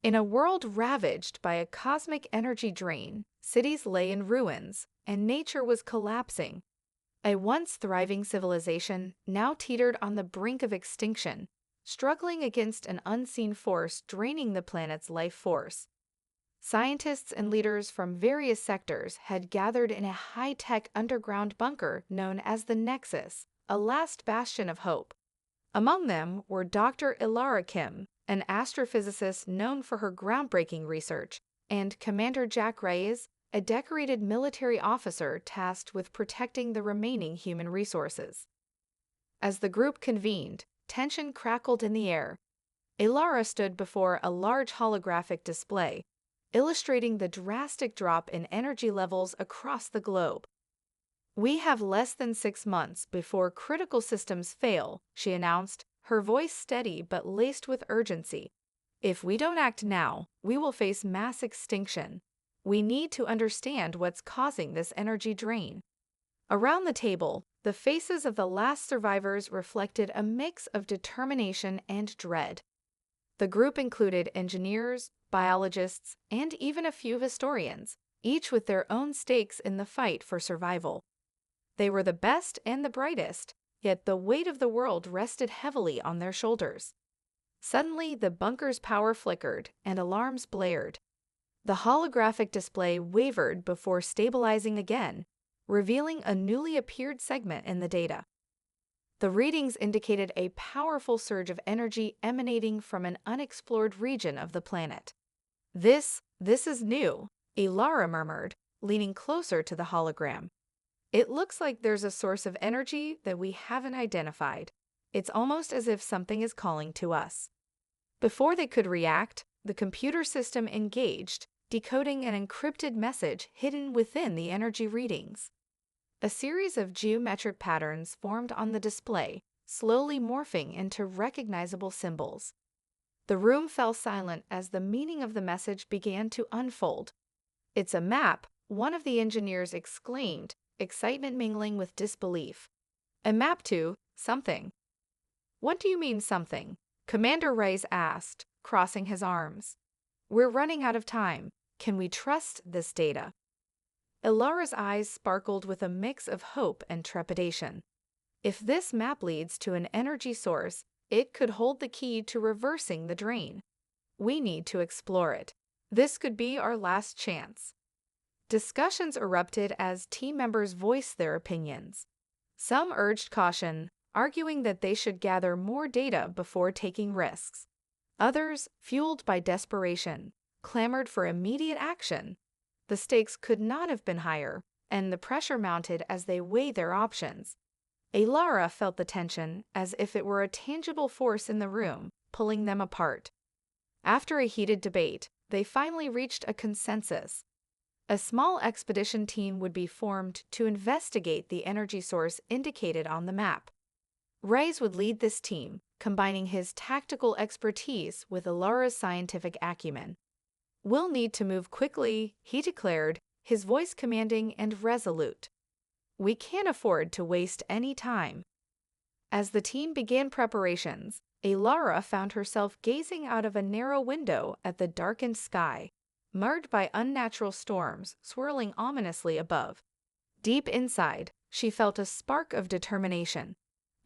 In a world ravaged by a cosmic energy drain, cities lay in ruins, and nature was collapsing. A once thriving civilization now teetered on the brink of extinction, struggling against an unseen force draining the planet's life force. Scientists and leaders from various sectors had gathered in a high-tech underground bunker known as the Nexus, a last bastion of hope. Among them were Dr. Ilara Kim, an astrophysicist known for her groundbreaking research, and Commander Jack Reyes, a decorated military officer tasked with protecting the remaining human resources. As the group convened, tension crackled in the air. Ilara stood before a large holographic display, illustrating the drastic drop in energy levels across the globe. "We have less than 6 months before critical systems fail," she announced, her voice steady but laced with urgency. "If we don't act now, we will face mass extinction. We need to understand what's causing this energy drain." Around the table, the faces of the last survivors reflected a mix of determination and dread. The group included engineers, biologists, and even a few historians, each with their own stakes in the fight for survival. They were the best and the brightest, yet the weight of the world rested heavily on their shoulders. Suddenly, the bunker's power flickered and alarms blared. The holographic display wavered before stabilizing again, revealing a newly appeared segment in the data. The readings indicated a powerful surge of energy emanating from an unexplored region of the planet. This is new," Ilara murmured, leaning closer to the hologram. "It looks like there's a source of energy that we haven't identified. It's almost as if something is calling to us." Before they could react, the computer system engaged, decoding an encrypted message hidden within the energy readings. A series of geometric patterns formed on the display, slowly morphing into recognizable symbols. The room fell silent as the meaning of the message began to unfold. "It's a map," one of the engineers exclaimed, excitement mingling with disbelief. "A map to something." "What do you mean, something?" Commander Reyes asked, crossing his arms. "We're running out of time. Can we trust this data?" Ilara's eyes sparkled with a mix of hope and trepidation. If this map leads to an energy source, it could hold the key to reversing the drain. We need to explore it. This could be our last chance. Discussions erupted as team members voiced their opinions. Some urged caution, arguing that they should gather more data before taking risks. Others, fueled by desperation, clamored for immediate action. The stakes could not have been higher, and the pressure mounted as they weighed their options. Ilara felt the tension as if it were a tangible force in the room, pulling them apart. After a heated debate, they finally reached a consensus. A small expedition team would be formed to investigate the energy source indicated on the map. Reyes would lead this team, combining his tactical expertise with Ilara's scientific acumen. "We'll need to move quickly," he declared, his voice commanding and resolute. "We can't afford to waste any time." As the team began preparations, Ilara found herself gazing out of a narrow window at the darkened sky, marred by unnatural storms swirling ominously above. Deep inside, she felt a spark of determination.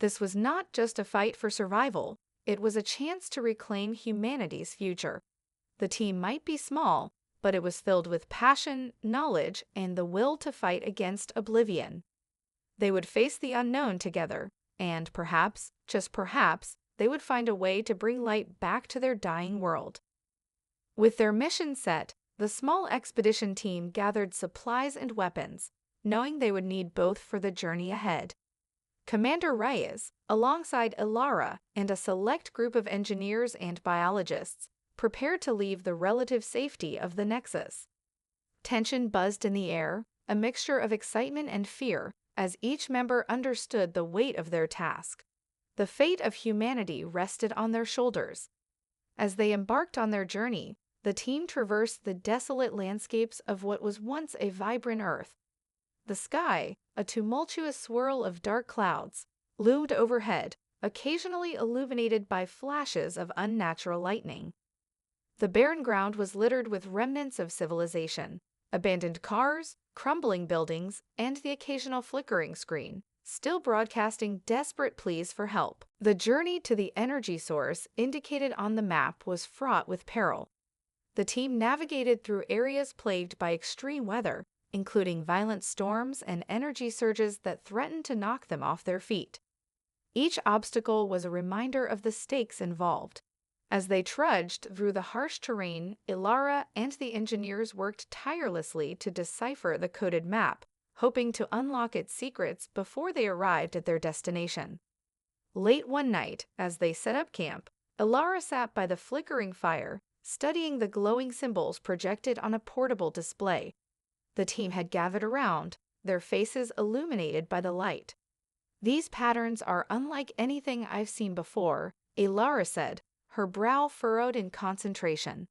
This was not just a fight for survival, it was a chance to reclaim humanity's future. The team might be small, but it was filled with passion, knowledge, and the will to fight against Oblivion. They would face the unknown together, and perhaps, just perhaps, they would find a way to bring light back to their dying world. With their mission set, the small expedition team gathered supplies and weapons, knowing they would need both for the journey ahead. Commander Reyes, alongside Ilara and a select group of engineers and biologists, prepared to leave the relative safety of the Nexus. Tension buzzed in the air, a mixture of excitement and fear, as each member understood the weight of their task. The fate of humanity rested on their shoulders. As they embarked on their journey, the team traversed the desolate landscapes of what was once a vibrant Earth. The sky, a tumultuous swirl of dark clouds, loomed overhead, occasionally illuminated by flashes of unnatural lightning. The barren ground was littered with remnants of civilization, abandoned cars, crumbling buildings, and the occasional flickering screen, still broadcasting desperate pleas for help. The journey to the energy source indicated on the map was fraught with peril. The team navigated through areas plagued by extreme weather, including violent storms and energy surges that threatened to knock them off their feet. Each obstacle was a reminder of the stakes involved. As they trudged through the harsh terrain, Ilara and the engineers worked tirelessly to decipher the coded map, hoping to unlock its secrets before they arrived at their destination. Late one night, as they set up camp, Ilara sat by the flickering fire, studying the glowing symbols projected on a portable display. The team had gathered around, their faces illuminated by the light. "These patterns are unlike anything I've seen before," Ilara said, her brow furrowed in concentration.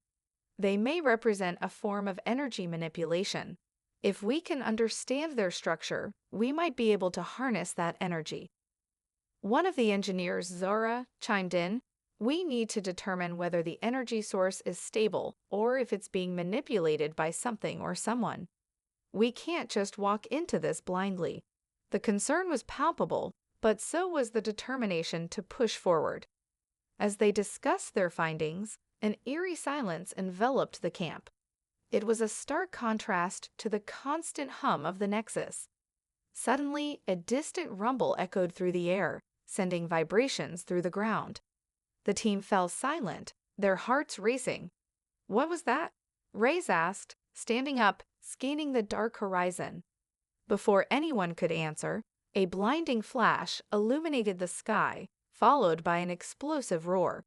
"They may represent a form of energy manipulation. If we can understand their structure, we might be able to harness that energy." One of the engineers, Zora, chimed in, "We need to determine whether the energy source is stable or if it's being manipulated by something or someone. We can't just walk into this blindly." The concern was palpable, but so was the determination to push forward. As they discussed their findings, an eerie silence enveloped the camp. It was a stark contrast to the constant hum of the Nexus. Suddenly, a distant rumble echoed through the air, sending vibrations through the ground. The team fell silent, their hearts racing. "What was that?" Reyes asked, standing up, scanning the dark horizon. Before anyone could answer, a blinding flash illuminated the sky, followed by an explosive roar.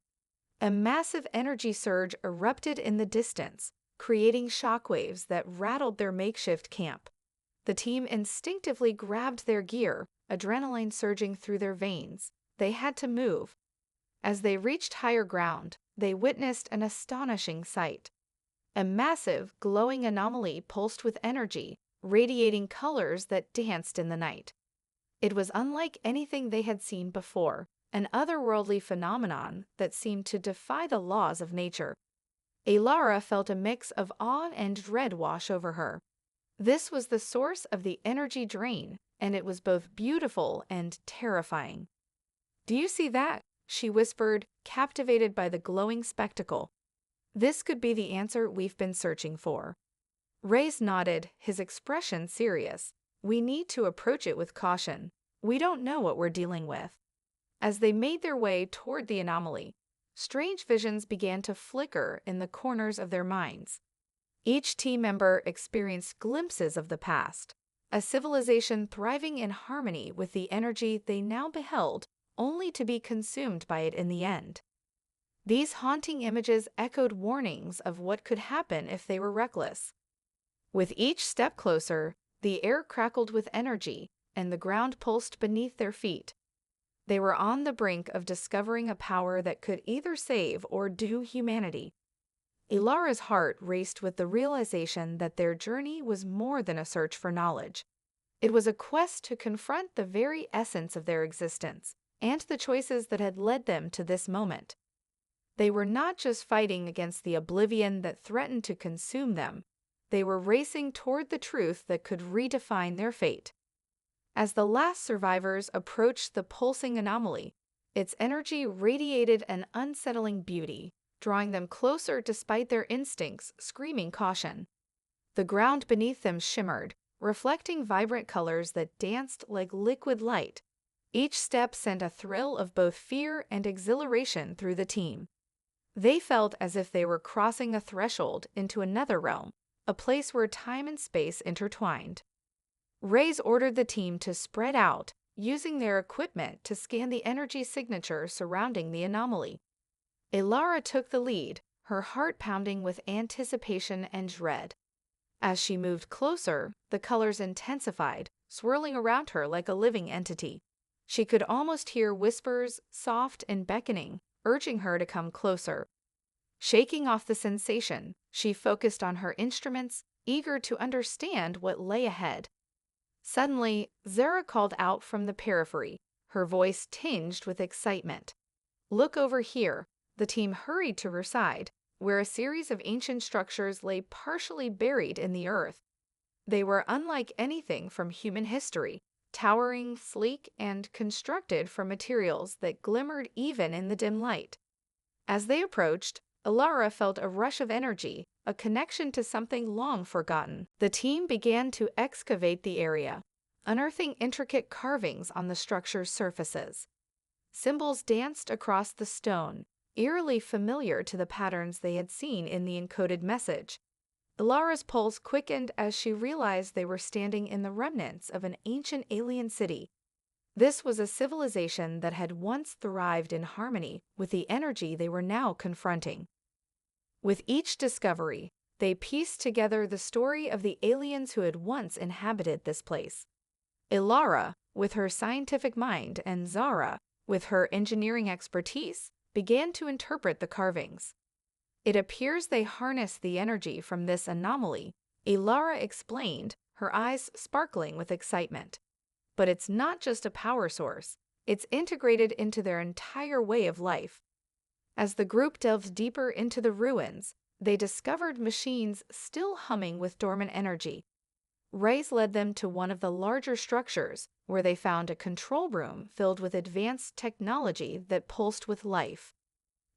A massive energy surge erupted in the distance, creating shockwaves that rattled their makeshift camp. The team instinctively grabbed their gear, adrenaline surging through their veins. They had to move. As they reached higher ground, they witnessed an astonishing sight. A massive, glowing anomaly pulsed with energy, radiating colors that danced in the night. It was unlike anything they had seen before, an otherworldly phenomenon that seemed to defy the laws of nature. Ilara felt a mix of awe and dread wash over her. This was the source of the energy drain, and it was both beautiful and terrifying. "Do you see that?" she whispered, captivated by the glowing spectacle. "This could be the answer we've been searching for." Reyes nodded, his expression serious. "We need to approach it with caution. We don't know what we're dealing with." As they made their way toward the anomaly, strange visions began to flicker in the corners of their minds. Each team member experienced glimpses of the past, a civilization thriving in harmony with the energy they now beheld, only to be consumed by it in the end. These haunting images echoed warnings of what could happen if they were reckless. With each step closer, the air crackled with energy, and the ground pulsed beneath their feet. They were on the brink of discovering a power that could either save or doom humanity. Ilara's heart raced with the realization that their journey was more than a search for knowledge. It was a quest to confront the very essence of their existence and the choices that had led them to this moment. They were not just fighting against the oblivion that threatened to consume them. They were racing toward the truth that could redefine their fate. As the last survivors approached the pulsing anomaly, its energy radiated an unsettling beauty, drawing them closer despite their instincts screaming caution. The ground beneath them shimmered, reflecting vibrant colors that danced like liquid light. Each step sent a thrill of both fear and exhilaration through the team. They felt as if they were crossing a threshold into another realm, a place where time and space intertwined. Reyes ordered the team to spread out, using their equipment to scan the energy signature surrounding the anomaly. Ilara took the lead, her heart pounding with anticipation and dread. As she moved closer, the colors intensified, swirling around her like a living entity. She could almost hear whispers, soft and beckoning, urging her to come closer. Shaking off the sensation, she focused on her instruments, eager to understand what lay ahead. Suddenly, Zara called out from the periphery, her voice tinged with excitement. "Look over here." The team hurried to her side, where a series of ancient structures lay partially buried in the earth. They were unlike anything from human history, towering, sleek, and constructed from materials that glimmered even in the dim light. As they approached, Alara felt a rush of energy, a connection to something long forgotten. The team began to excavate the area, unearthing intricate carvings on the structure's surfaces. Symbols danced across the stone, eerily familiar to the patterns they had seen in the encoded message. Alara's pulse quickened as she realized they were standing in the remnants of an ancient alien city. This was a civilization that had once thrived in harmony with the energy they were now confronting. With each discovery, they pieced together the story of the aliens who had once inhabited this place. Alara, with her scientific mind, and Zara, with her engineering expertise, began to interpret the carvings. It appears they harnessed the energy from this anomaly, Alara explained, her eyes sparkling with excitement. But it's not just a power source, it's integrated into their entire way of life. As the group delved deeper into the ruins, they discovered machines still humming with dormant energy. Reyes led them to one of the larger structures, where they found a control room filled with advanced technology that pulsed with life.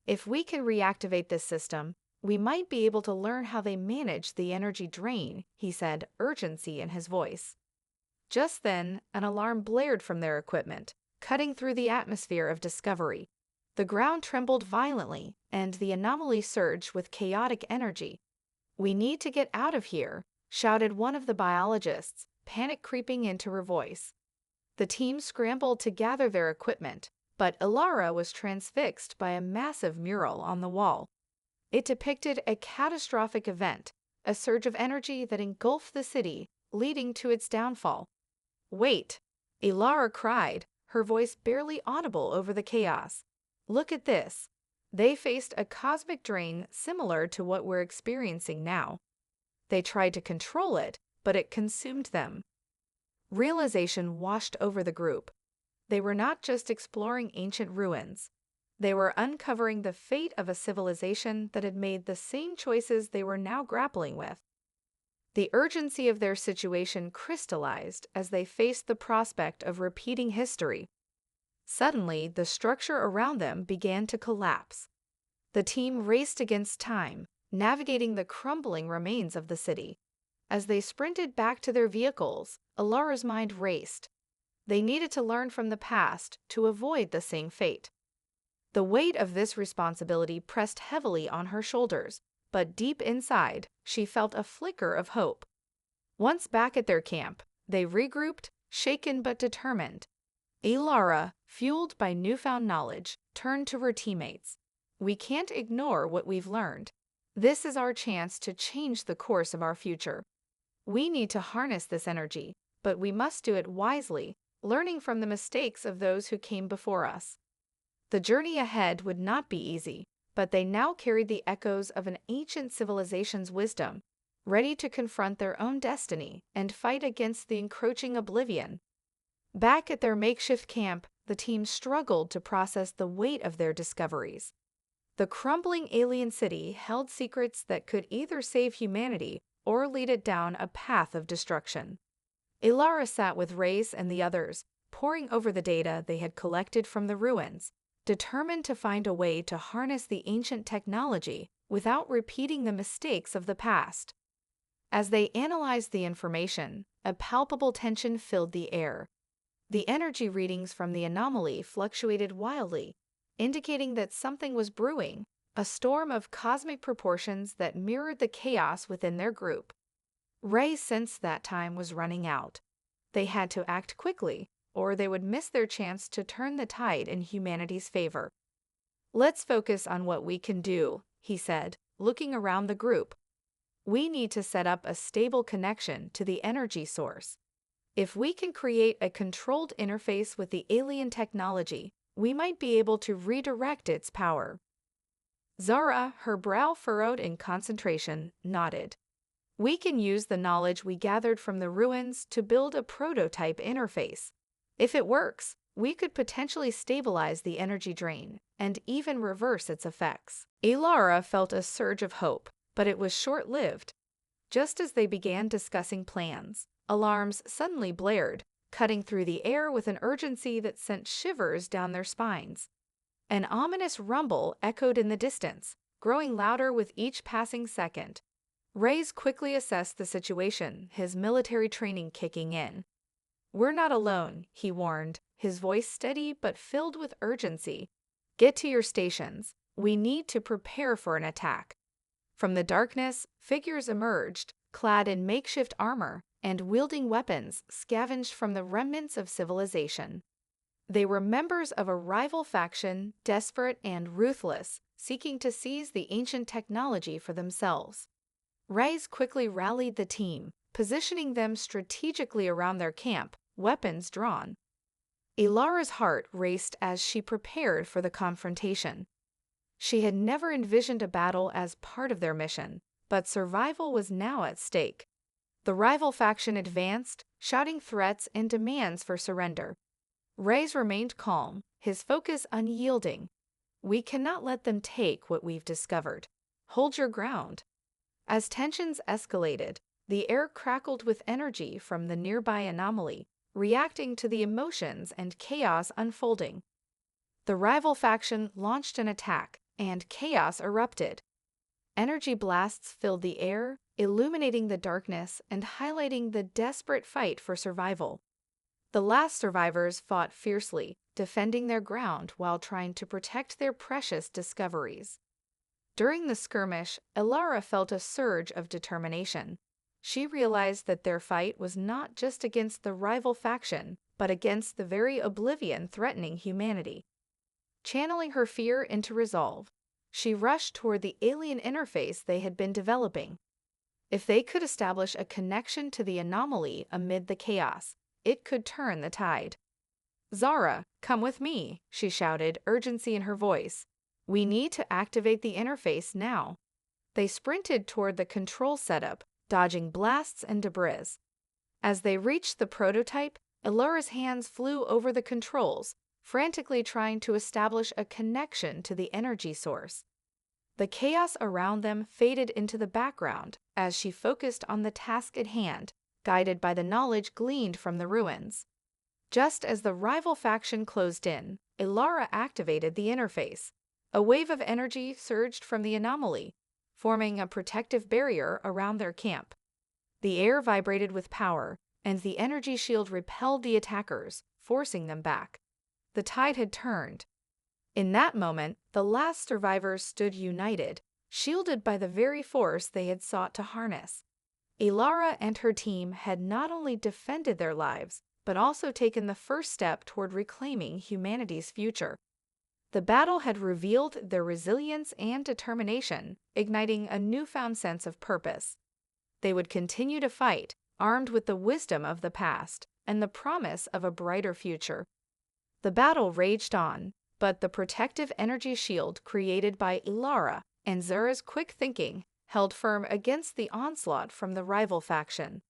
If we can reactivate this system, we might be able to learn how they manage the energy drain, he said, urgency in his voice. Just then, an alarm blared from their equipment, cutting through the atmosphere of discovery. The ground trembled violently, and the anomaly surged with chaotic energy. "We need to get out of here," shouted one of the biologists, panic creeping into her voice. The team scrambled to gather their equipment, but Alara was transfixed by a massive mural on the wall. It depicted a catastrophic event, a surge of energy that engulfed the city, leading to its downfall. "Wait!" Alara cried, her voice barely audible over the chaos. "Look at this." They faced a cosmic drain similar to what we're experiencing now. They tried to control it, but it consumed them. Realization washed over the group. They were not just exploring ancient ruins. They were uncovering the fate of a civilization that had made the same choices they were now grappling with. The urgency of their situation crystallized as they faced the prospect of repeating history. Suddenly, the structure around them began to collapse. The team raced against time, navigating the crumbling remains of the city. As they sprinted back to their vehicles, Alara's mind raced. They needed to learn from the past to avoid the same fate. The weight of this responsibility pressed heavily on her shoulders, but deep inside, she felt a flicker of hope. Once back at their camp, they regrouped, shaken but determined. Alara, fueled by newfound knowledge, turned to her teammates. "We can't ignore what we've learned. This is our chance to change the course of our future. We need to harness this energy, but we must do it wisely, learning from the mistakes of those who came before us." The journey ahead would not be easy, but they now carried the echoes of an ancient civilization's wisdom, ready to confront their own destiny and fight against the encroaching Oblivion. Back at their makeshift camp, the team struggled to process the weight of their discoveries. The crumbling alien city held secrets that could either save humanity or lead it down a path of destruction. Alara sat with Reyes and the others, poring over the data they had collected from the ruins, determined to find a way to harness the ancient technology without repeating the mistakes of the past. As they analyzed the information, a palpable tension filled the air. The energy readings from the anomaly fluctuated wildly, indicating that something was brewing, a storm of cosmic proportions that mirrored the chaos within their group. Rey sensed that time was running out. They had to act quickly, or they would miss their chance to turn the tide in humanity's favor. "Let's focus on what we can do," he said, looking around the group. "We need to set up a stable connection to the energy source. If we can create a controlled interface with the alien technology, we might be able to redirect its power." Zara, her brow furrowed in concentration, nodded. "We can use the knowledge we gathered from the ruins to build a prototype interface. If it works, we could potentially stabilize the energy drain and even reverse its effects. Elara felt a surge of hope, but it was short-lived. Just as they began discussing plans, alarms suddenly blared, cutting through the air with an urgency that sent shivers down their spines. An ominous rumble echoed in the distance, growing louder with each passing second. Reyes quickly assessed the situation, his military training kicking in. "We're not alone," he warned, his voice steady but filled with urgency. "Get to your stations. We need to prepare for an attack." From the darkness, figures emerged, clad in makeshift armor and wielding weapons scavenged from the remnants of civilization. They were members of a rival faction, desperate and ruthless, seeking to seize the ancient technology for themselves. Reyes quickly rallied the team, positioning them strategically around their camp, weapons drawn. Elara's heart raced as she prepared for the confrontation. She had never envisioned a battle as part of their mission, but survival was now at stake. The rival faction advanced, shouting threats and demands for surrender. Reyes remained calm, his focus unyielding. "We cannot let them take what we've discovered. Hold your ground." As tensions escalated, the air crackled with energy from the nearby anomaly, reacting to the emotions and chaos unfolding. The rival faction launched an attack, and chaos erupted. Energy blasts filled the air, illuminating the darkness and highlighting the desperate fight for survival. The last survivors fought fiercely, defending their ground while trying to protect their precious discoveries. During the skirmish, Elara felt a surge of determination. She realized that their fight was not just against the rival faction, but against the very Oblivion threatening humanity. Channeling her fear into resolve, she rushed toward the alien interface they had been developing. If they could establish a connection to the anomaly amid the chaos, it could turn the tide. "Zara, come with me," she shouted, urgency in her voice. "We need to activate the interface now." They sprinted toward the control setup, dodging blasts and debris. As they reached the prototype, Elara's hands flew over the controls, frantically trying to establish a connection to the energy source. The chaos around them faded into the background as she focused on the task at hand, guided by the knowledge gleaned from the ruins. Just as the rival faction closed in, Elara activated the interface. A wave of energy surged from the anomaly, forming a protective barrier around their camp. The air vibrated with power, and the energy shield repelled the attackers, forcing them back. The tide had turned. In that moment, the last survivors stood united, shielded by the very force they had sought to harness. Elara and her team had not only defended their lives, but also taken the first step toward reclaiming humanity's future. The battle had revealed their resilience and determination, igniting a newfound sense of purpose. They would continue to fight, armed with the wisdom of the past and the promise of a brighter future. The battle raged on, but the protective energy shield created by Elara and Zara's quick thinking held firm against the onslaught from the rival faction.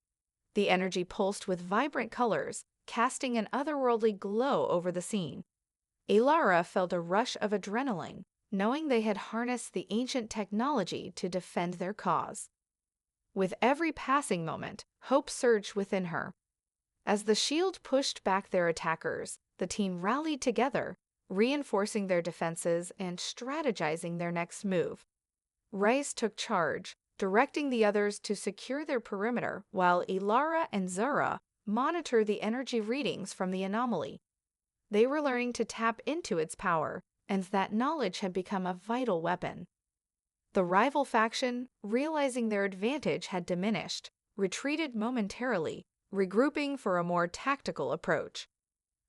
The energy pulsed with vibrant colors, casting an otherworldly glow over the scene. Elara felt a rush of adrenaline, knowing they had harnessed the ancient technology to defend their cause. With every passing moment, hope surged within her. As the shield pushed back their attackers, the team rallied together, reinforcing their defenses and strategizing their next move. Reyes took charge, directing the others to secure their perimeter while Elara and Zara monitored the energy readings from the anomaly. They were learning to tap into its power, and that knowledge had become a vital weapon. The rival faction, realizing their advantage had diminished, retreated momentarily, regrouping for a more tactical approach.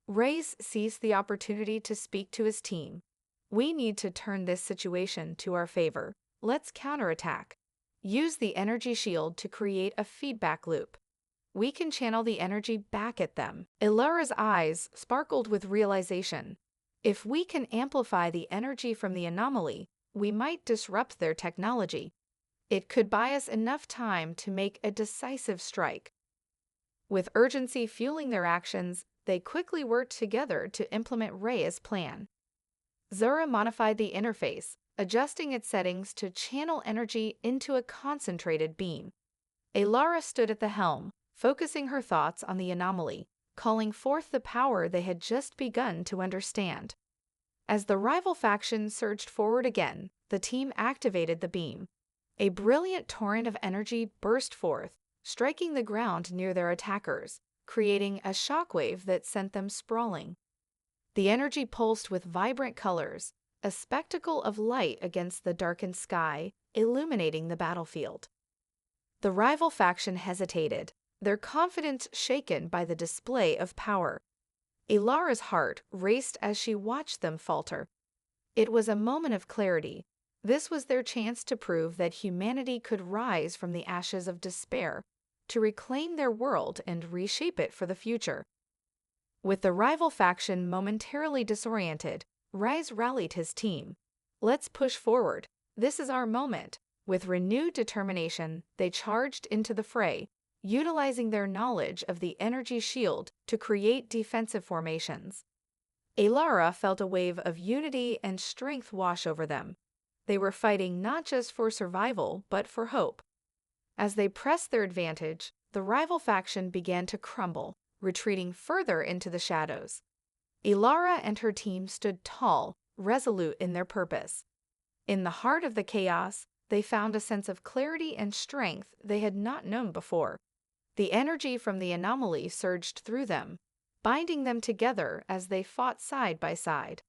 Reyes seized the opportunity to speak to his team. "We need to turn this situation to our favor. Let's counterattack. Use the energy shield to create a feedback loop. We can channel the energy back at them." Elara's eyes sparkled with realization. If we can amplify the energy from the anomaly, we might disrupt their technology. It could buy us enough time to make a decisive strike. With urgency fueling their actions, they quickly worked together to implement Rhea's plan. Zura modified the interface, adjusting its settings to channel energy into a concentrated beam. Alara stood at the helm, focusing her thoughts on the anomaly, calling forth the power they had just begun to understand. As the rival faction surged forward again, the team activated the beam. A brilliant torrent of energy burst forth, striking the ground near their attackers, creating a shockwave that sent them sprawling. The energy pulsed with vibrant colors, a spectacle of light against the darkened sky, illuminating the battlefield. The rival faction hesitated, their confidence shaken by the display of power. Alara's heart raced as she watched them falter. It was a moment of clarity. This was their chance to prove that humanity could rise from the ashes of despair, to reclaim their world and reshape it for the future. With the rival faction momentarily disoriented, Rise rallied his team. "Let's push forward. This is our moment." With renewed determination, they charged into the fray, utilizing their knowledge of the energy shield to create defensive formations. Alara felt a wave of unity and strength wash over them. They were fighting not just for survival, but for hope. As they pressed their advantage, the rival faction began to crumble, retreating further into the shadows. Alara and her team stood tall, resolute in their purpose. In the heart of the chaos, they found a sense of clarity and strength they had not known before. The energy from the anomaly surged through them, binding them together as they fought side by side.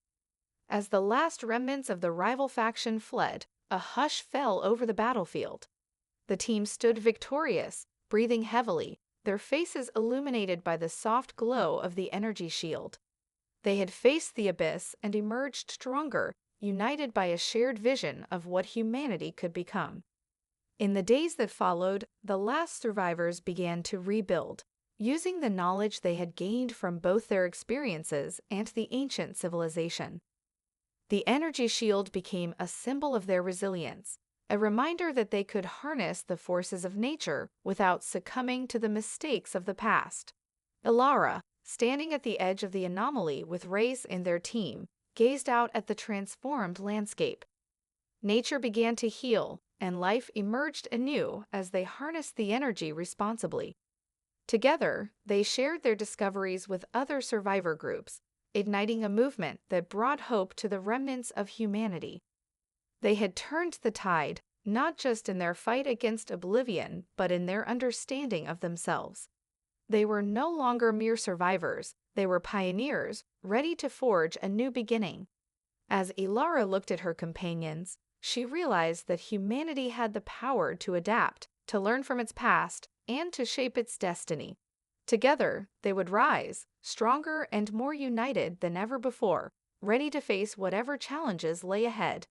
As the last remnants of the rival faction fled, a hush fell over the battlefield. The team stood victorious, breathing heavily, their faces illuminated by the soft glow of the energy shield. They had faced the abyss and emerged stronger, united by a shared vision of what humanity could become. In the days that followed, the last survivors began to rebuild, using the knowledge they had gained from both their experiences and the ancient civilization. The energy shield became a symbol of their resilience, a reminder that they could harness the forces of nature without succumbing to the mistakes of the past. Alara, standing at the edge of the anomaly with Reyes and their team, gazed out at the transformed landscape. Nature began to heal, and life emerged anew as they harnessed the energy responsibly. Together, they shared their discoveries with other survivor groups, igniting a movement that brought hope to the remnants of humanity. They had turned the tide, not just in their fight against Oblivion, but in their understanding of themselves. They were no longer mere survivors, they were pioneers, ready to forge a new beginning. As Alara looked at her companions, she realized that humanity had the power to adapt, to learn from its past, and to shape its destiny. Together, they would rise, stronger and more united than ever before, ready to face whatever challenges lay ahead.